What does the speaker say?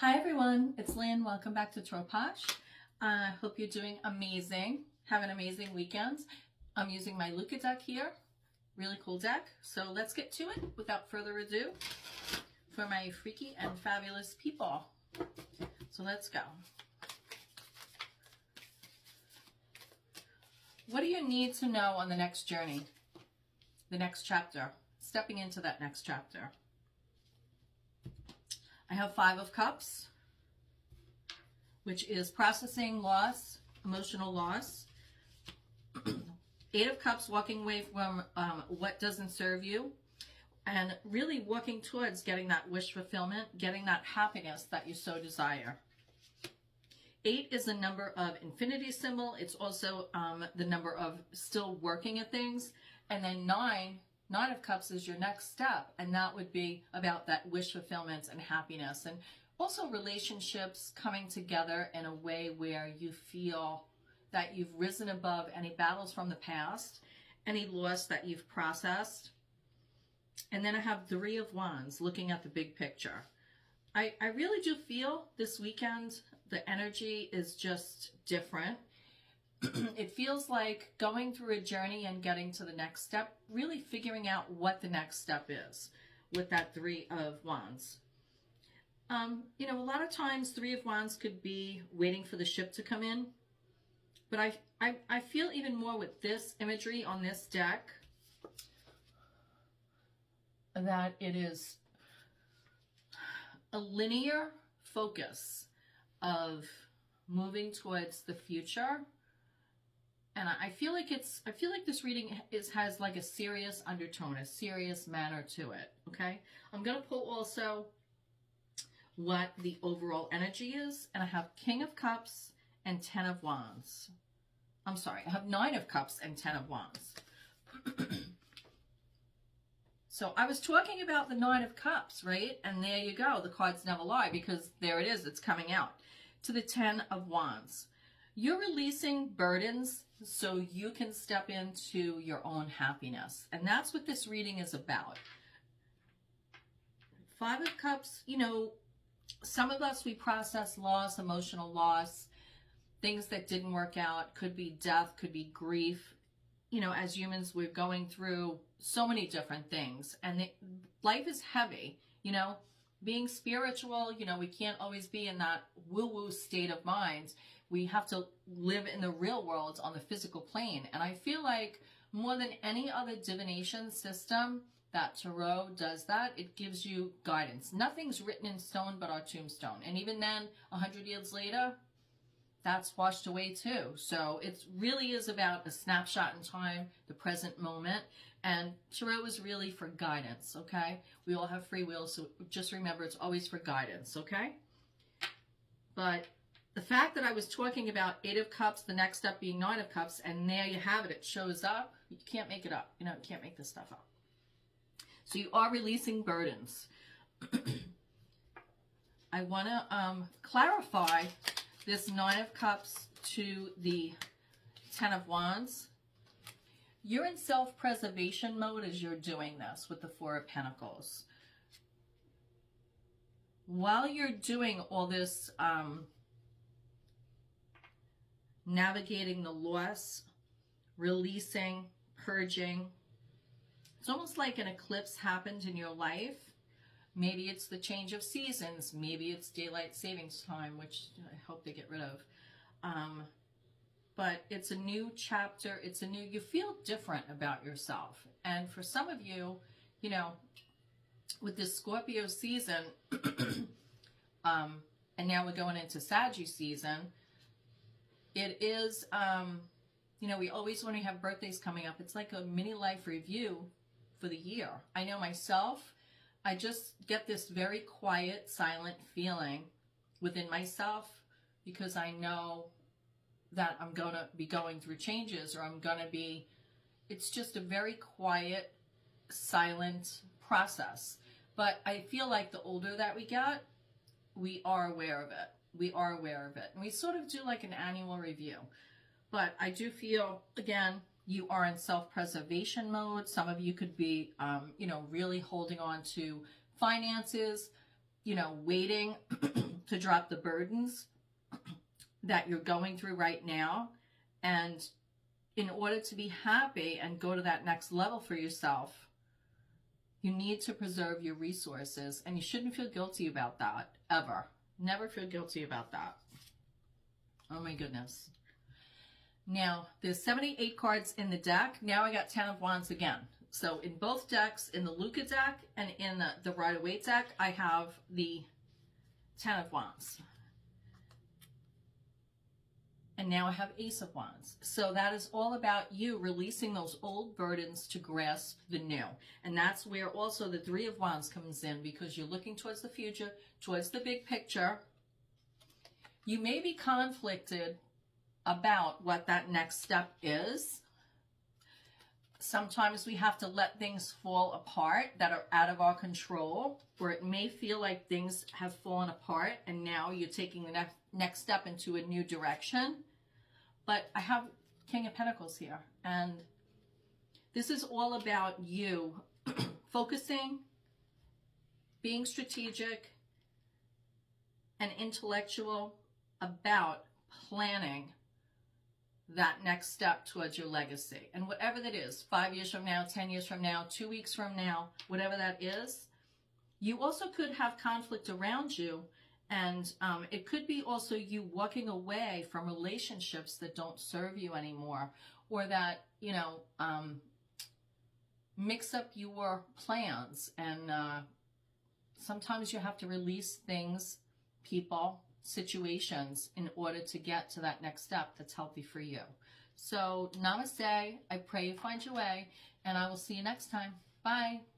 Hi everyone, it's Lynn. Welcome back to Troposh. Hope you're doing amazing. Have an amazing weekend. I'm using my Luca deck here. Really cool deck. So let's get to it without further ado for my freaky and fabulous people. So let's go. What do you need to know on the next journey? The next chapter. Stepping into that next chapter. I have Five of Cups, which is processing loss, emotional loss. Eight of Cups, walking away from what doesn't serve you, and really working towards getting that wish fulfillment, getting that happiness that you so desire. 8 is the number of infinity symbol. It's also the number of still working at things. And then 9 of Cups is your next step, and that would be about that wish fulfillment and happiness, and also relationships coming together in a way where you feel that you've risen above any battles from the past, any loss that you've processed. And then I have 3 of Wands, looking at the big picture. I really do feel this weekend the energy is just different. It feels like going through a journey and getting to the next step, really figuring out what the next step is with that 3 of Wands. You know, a lot of times 3 of Wands could be waiting for the ship to come in. But I feel even more with this imagery on this deck that it is a linear focus of moving towards the future. And I feel like this reading has like a serious undertone, a serious manner to it, okay? I'm going to pull also what the overall energy is, and I have King of Cups and 10 of Wands. I'm sorry, I have 9 of Cups and 10 of Wands. So I was talking about the 9 of Cups, right? And there you go, the cards never lie, because there it is, it's coming out. To the 10 of Wands. You're releasing burdens so you can step into your own happiness. And that's what this reading is about. 5 of Cups, you know, some of us, we process loss, emotional loss, things that didn't work out. Could be death, could be grief. You know, as humans, we're going through so many different things. And life is heavy, you know. Being spiritual, you know, we can't always be in that woo-woo state of mind. We have to live in the real world on the physical plane. And I feel like more than any other divination system, that tarot does that. It gives you guidance. Nothing's written in stone but our tombstone. And even then, 100 years later, that's washed away too. So it really is about a snapshot in time, the present moment. And tarot is really for guidance, okay? We all have free will, so just remember it's always for guidance, okay? But the fact that I was talking about 8 of Cups, the next step being 9 of Cups, and there you have it, it shows up. You can't make it up. You know, you can't make this stuff up. So you are releasing burdens. I want to clarify this 9 of Cups to the 10 of Wands. You're in self-preservation mode as you're doing this with the 4 of Pentacles. While you're doing all this navigating the loss, releasing, purging, it's almost like an eclipse happened in your life. Maybe it's the change of seasons. Maybe it's daylight savings time, which I hope they get rid of. But it's a new chapter. It's a new, you feel different about yourself. And for some of you, you know, with this Scorpio season, and now we're going into Sagittarius season, it is, you know, we always, when we have birthdays coming up, it's like a mini life review for the year. I know myself, I just get this very quiet, silent feeling within myself because I know that I'm going to be going through changes, or I'm going to be, it's just a very quiet, silent process. But I feel like the older that we get, we are aware of it. We are aware of it. And we sort of do like an annual review. But I do feel, again, you are in self-preservation mode. Some of you could be, you know, really holding on to finances, you know, waiting to drop the burdens that you're going through right now. And in order to be happy and go to that next level for yourself, you need to preserve your resources, and you shouldn't feel guilty about that, ever. Never feel guilty about that. Oh my goodness. Now, there's 78 cards in the deck. Now I got 10 of Wands again. So in both decks, in the Luca deck and in the Rider-Waite deck, I have the 10 of Wands. And now I have Ace of Wands. So that is all about you releasing those old burdens to grasp the new. And that's where also the Three of Wands comes in, because you're looking towards the future, towards the big picture. You may be conflicted about what that next step is. Sometimes we have to let things fall apart that are out of our control, or it may feel like things have fallen apart and now you're taking the next step into a new direction. But I have King of Pentacles here, and this is all about you focusing, being strategic and intellectual about planning that next step towards your legacy. And whatever that is, 5 years from now, 10 years from now, 2 weeks from now, whatever that is, you also could have conflict around you. And it could be also you walking away from relationships that don't serve you anymore, or that, you know, mix up your plans. And sometimes you have to release things, people, situations in order to get to that next step that's healthy for you. So namaste. I pray you find your way, and I will see you next time. Bye.